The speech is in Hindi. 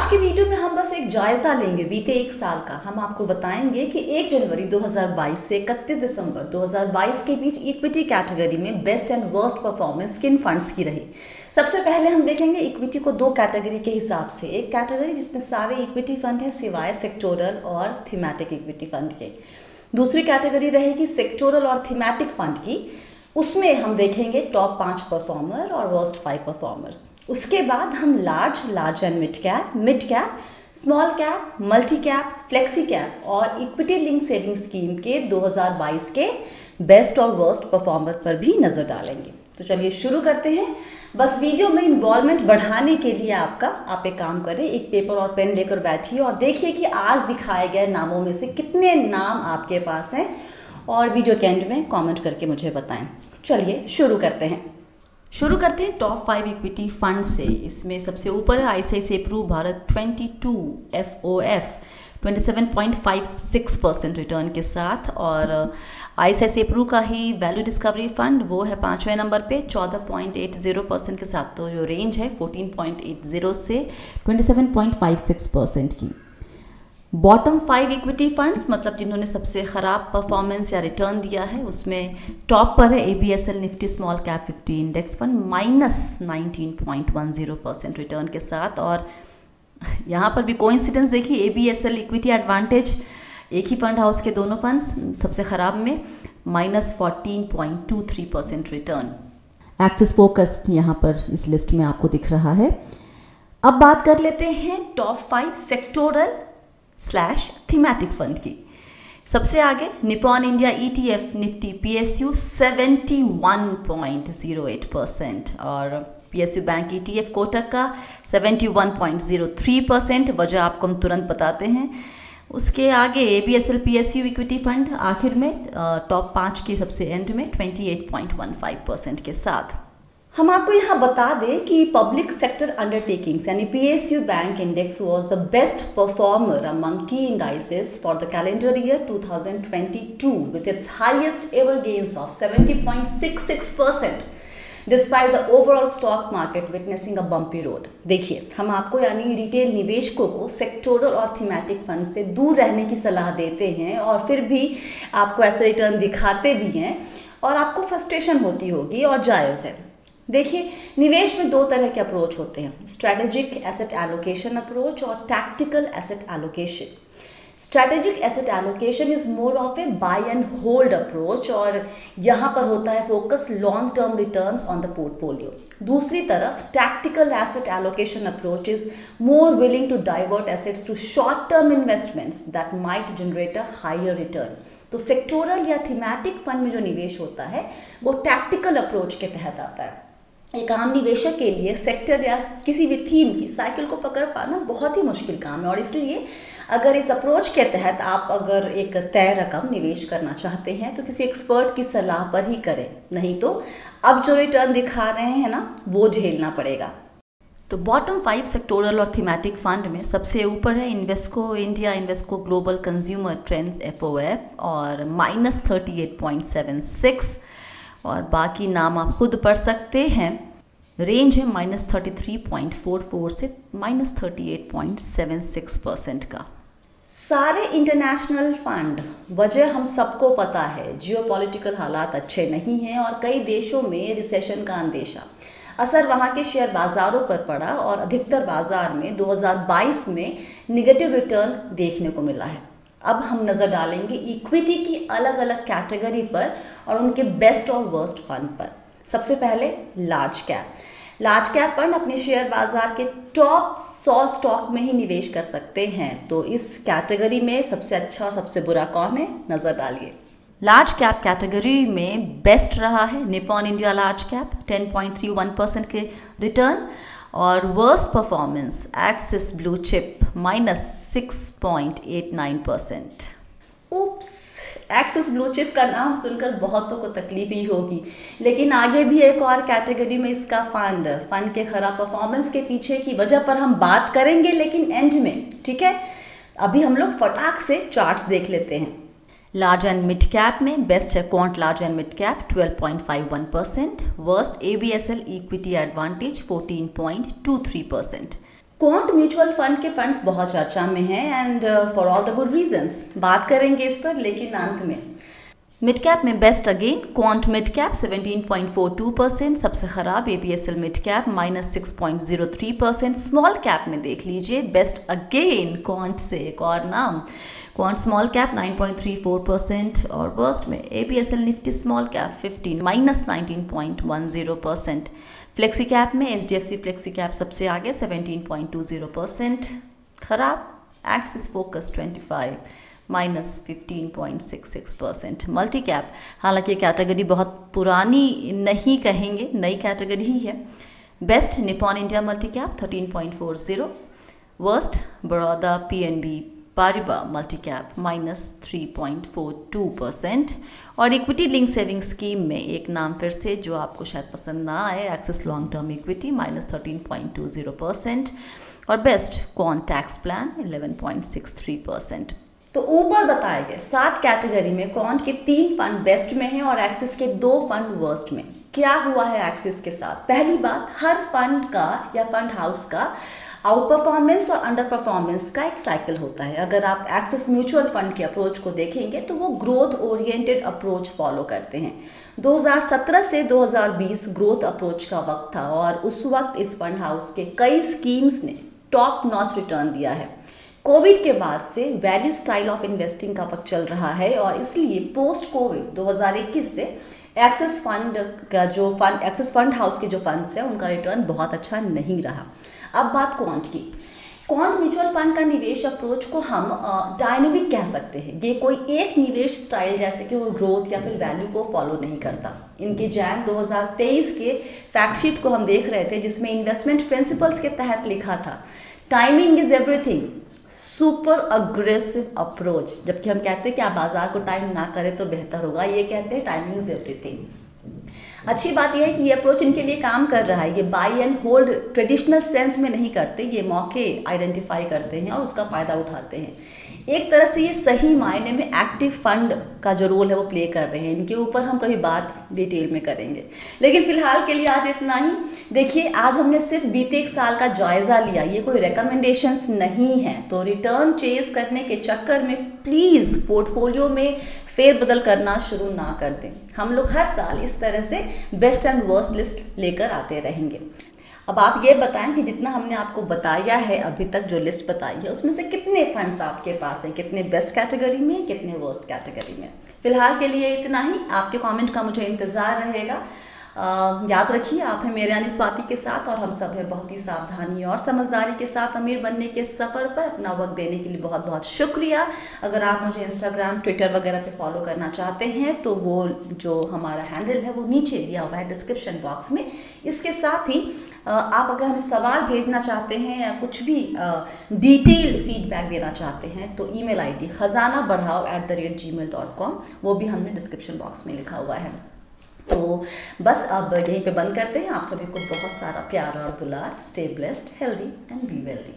आज की वीडियो में हम बस एक जायजा लेंगे बीते एक साल का। हम आपको बताएंगे कि 1 जनवरी 2022 से 31 दिसंबर 2022 के बीच इक्विटी कैटेगरी में बेस्ट एंड वर्स्ट परफॉर्मेंस किन फंड्स की रही। सबसे पहले हम देखेंगे इक्विटी को दो कैटेगरी के हिसाब से। एक कैटेगरी जिसमें सारे इक्विटी फंड हैं सिवाय सेक्टोरल और थीमेटिक इक्विटी फंड के। दूसरी कैटेगरी रहेगी सेक्टोरल और थीमेटिक फंड की। उसमें हम देखेंगे टॉप 5 परफॉर्मर और वर्स्ट 5 परफॉर्मर्स। उसके बाद हम large and mid cap, small cap, multi cap, flexi cap और इक्विटी लिंक सेविंग स्कीम के 2022 के बेस्ट और वर्स्ट परफॉर्मर पर भी नज़र डालेंगे। तो चलिए शुरू करते हैं। बस वीडियो में इन्वॉल्वमेंट बढ़ाने के लिए आप एक काम करें, एक पेपर और पेन लेकर बैठिए और देखिए कि आज दिखाए गए नामों में से कितने नाम आपके पास हैं और वीडियो के एंड में कमेंट करके मुझे बताएं। चलिए शुरू करते हैं टॉप 5 इक्विटी फंड से। इसमें सबसे ऊपर है ICICI Pru Bharat 22 FOF 27.56% return के साथ, और आईसीआईसीआई प्रू का ही वैल्यू डिस्कवरी फंड वो है 5वें नंबर पे 14.80% के साथ। तो जो रेंज है 14.80 से 27.56% की। बॉटम 5 इक्विटी फंड्स मतलब जिन्होंने सबसे ख़राब परफॉर्मेंस या रिटर्न दिया है, उसमें टॉप पर है ABSL Nifty small cap 50 index fund -19.10% return के साथ। और यहाँ पर भी कोइंसिडेंस देखिए, ABSL इक्विटी एडवांटेज एक ही फंड हाउस के दोनों फंड्स सबसे ख़राब में -14.23% रिटर्न। एक्सिस फोकस यहाँ पर इस लिस्ट में आपको दिख रहा है। अब बात कर लेते हैं टॉप 5 सेक्टोरल / थीमेटिक फंड की। सबसे आगे Nippon India ETF Nifty PSU 71.08% और PSU बैंक ETF कोटक का 71.03%। वजह आपको हम तुरंत बताते हैं। उसके आगे ABSL PSU इक्विटी फंड आखिर में टॉप 5 की सबसे एंड में 28.15% के साथ। हम आपको यहाँ बता दें कि पब्लिक सेक्टर अंडरटेकिंग्स यानी PSU bank index was the best performer among की indices for the calendar year 2022 with its highest ever gains of 70.66% despite the overall stock market witnessing a bumpy road. देखिए, हम आपको यानी रिटेल निवेशकों को सेक्टोरल और थीमेटिक फंड से दूर रहने की सलाह देते हैं और फिर भी आपको ऐसे रिटर्न दिखाते भी हैं और आपको फ्रस्ट्रेशन होती होगी और जायज़ है। देखिए, निवेश में दो तरह के अप्रोच होते हैं, स्ट्रैटेजिक एसेट एलोकेशन अप्रोच और tactical asset allocation. Strategic asset allocation is more of a buy and hold approach और यहाँ पर होता है focus long term returns on the portfolio. दूसरी तरफ tactical asset allocation approach is more willing to divert assets to short term investments that might generate a higher return. तो सेक्टोरल या थीमेटिक फंड में जो निवेश होता है वो टैक्टिकल अप्रोच के तहत आता है। एक आम निवेशक के लिए सेक्टर या किसी भी थीम की साइकिल को पकड़ पाना बहुत ही मुश्किल काम है और इसलिए अगर इस अप्रोच के तहत आप अगर एक तय रकम निवेश करना चाहते हैं तो किसी एक्सपर्ट की सलाह पर ही करें, नहीं तो अब जो रिटर्न दिखा रहे हैं ना वो झेलना पड़ेगा। तो बॉटम 5 सेक्टोरल और थीमेटिक फंड में सबसे ऊपर है Invesco India Invesco global consumer trends FOF और -38.76 और बाकी नाम आप खुद पढ़ सकते हैं। रेंज है -33.44 से -38.76% का। सारे इंटरनेशनल फंड, वजह हम सबको पता है, जियोपॉलिटिकल हालात अच्छे नहीं हैं और कई देशों में रिसेशन का अंदेशा। असर वहाँ के शेयर बाज़ारों पर पड़ा और अधिकतर बाज़ार में 2022 में निगेटिव रिटर्न देखने को मिला है। अब हम नज़र डालेंगे इक्विटी की अलग अलग कैटेगरी पर और उनके बेस्ट और वर्स्ट फंड पर। सबसे पहले लार्ज कैप फंड अपने शेयर बाजार के टॉप 100 स्टॉक में ही निवेश कर सकते हैं। तो इस कैटेगरी में सबसे अच्छा और सबसे बुरा कौन है, नज़र डालिए। लार्ज कैप कैटेगरी में बेस्ट रहा है निपॉन इंडिया लार्ज कैप 10.31% के रिटर्न और worst performance axis blue chip -6.89%। उप्स, एक्सिस ब्लू चिप का नाम सुनकर बहुतों को तकलीफ ही होगी, लेकिन आगे भी एक और कैटेगरी में इसका फंड के खराब परफॉर्मेंस के पीछे की वजह पर हम बात करेंगे लेकिन एंड में, ठीक है। अभी हम लोग फटाक से चार्ट्स देख लेते हैं। लार्ज एंड मिड कैप में बेस्ट है quant large and mid cap 12.51%, worst ABSL equity advantage 14.23%। Quant mutual fund के फंड्स बहुत चर्चा में हैं and for all the good reasons, बात करेंगे इस पर, लेकिन अंत में मिड कैप में best again quant mid cap 17.42%, सबसे खराब ABSL mid cap -6.03%। Small cap में देख लीजिए बेस्ट अगेन क्वांट से एक और नाम क्वांट स्मॉल कैप 9.34% और वर्स्ट में ABSL Nifty small cap 15 -19.10%। Flexi cap में HDFC फ्लेक्सी कैप सबसे आगे 17.20%, खराब एक्सिस फोकस 25 -15.66%। मल्टी कैप, हालांकि कैटेगरी बहुत पुरानी नहीं कहेंगे, नई कैटेगरी ही है। Best Nippon India multi cap 13.40, worst Baroda PNB Paribas multi cap -3.42%। और इक्विटी लिंक सेविंग स्कीम में एक नाम फिर से जो आपको शायद पसंद ना आए, एक्सिस लॉन्ग टर्म इक्विटी -13.20%। और बेस्ट क्वांट टैक्स प्लान 11.63%। तो ऊपर बताए गए 7 कैटेगरी में क्वांट के 3 फंड बेस्ट में हैं और एक्सिस के 2 फंड वर्स्ट में। क्या हुआ है एक्सिस के साथ? पहली बात, हर फंड का या फंड हाउस का आउट परफॉर्मेंस और अंडर परफॉर्मेंस का एक साइकिल होता है। अगर आप एक्सिस म्यूचुअल फंड के अप्रोच को देखेंगे तो वो ग्रोथ ओरिएंटेड अप्रोच फॉलो करते हैं। 2017 से 2020 ग्रोथ अप्रोच का वक्त था और उस वक्त इस फंड हाउस के कई स्कीम्स ने टॉप नॉच रिटर्न दिया है। कोविड के बाद से वैल्यू स्टाइल ऑफ इन्वेस्टिंग का वक्त चल रहा है और इसलिए पोस्ट कोविड 2021 से एक्सिस फंड हाउस के जो फंड्स हैं उनका रिटर्न बहुत अच्छा नहीं रहा। अब बात क्वांट की। क्वांट म्यूचुअल फंड का निवेश अप्रोच को हम डायनेमिक कह सकते हैं। ये कोई एक निवेश स्टाइल जैसे कि वो ग्रोथ या फिर वैल्यू को फॉलो नहीं करता। इनके जैन 2023 के फैक्टशीट को हम देख रहे थे जिसमें इन्वेस्टमेंट प्रिंसिपल्स के तहत लिखा था timing is everything, super aggressive approach. जबकि हम कहते हैं कि आप बाजार को टाइम ना करें तो बेहतर होगा, ये कहते हैं टाइमिंग इज एवरीथिंग। अच्छी बात यह है कि ये अप्रोच इनके लिए काम कर रहा है। ये by and hold traditional sense में नहीं करते, ये मौके आइडेंटिफाई करते हैं और उसका फ़ायदा उठाते हैं। एक तरह से ये सही मायने में एक्टिव फंड का जो रोल है वो प्ले कर रहे हैं। इनके ऊपर हम कभी बात डिटेल में करेंगे, लेकिन फिलहाल के लिए आज इतना ही। देखिए, आज हमने सिर्फ बीते 1 साल का जायज़ा लिया, ये कोई रिकमेंडेशंस नहीं है। तो रिटर्न चेस करने के चक्कर में प्लीज़ पोर्टफोलियो में फेरबदल करना शुरू ना कर दें। हम लोग हर साल इस तरह से बेस्ट एंड वर्स्ट लिस्ट लेकर आते रहेंगे। अब आप ये बताएं कि जितना हमने आपको बताया है अभी तक, जो लिस्ट बताई है, उसमें से कितने फंड्स आपके पास हैं, कितने बेस्ट कैटेगरी में, कितने वर्स्ट कैटेगरी में। फिलहाल के लिए इतना ही। आपके कमेंट का मुझे इंतज़ार रहेगा। याद रखिए, आप हैं मेरे यानी स्वाति के साथ और हम सब हैं बहुत ही सावधानी और समझदारी के साथ अमीर बनने के सफ़र पर। अपना वक्त देने के लिए बहुत बहुत शुक्रिया। अगर आप मुझे इंस्टाग्राम, ट्विटर वगैरह पे फॉलो करना चाहते हैं तो वो जो हमारा हैंडल है वो नीचे दिया हुआ है डिस्क्रिप्शन बॉक्स में। इसके साथ ही आप अगर हमें सवाल भेजना चाहते हैं या कुछ भी डिटेल्ड फीडबैक देना चाहते हैं तो email ID khazanabadhao@gmail.com, वो भी हमने डिस्क्रिप्शन बॉक्स में लिखा हुआ है। तो बस अब यहीं पे बंद करते हैं। आप सभी को बहुत सारा प्यार और दुलार। Stay blessed, healthy and be wealthy.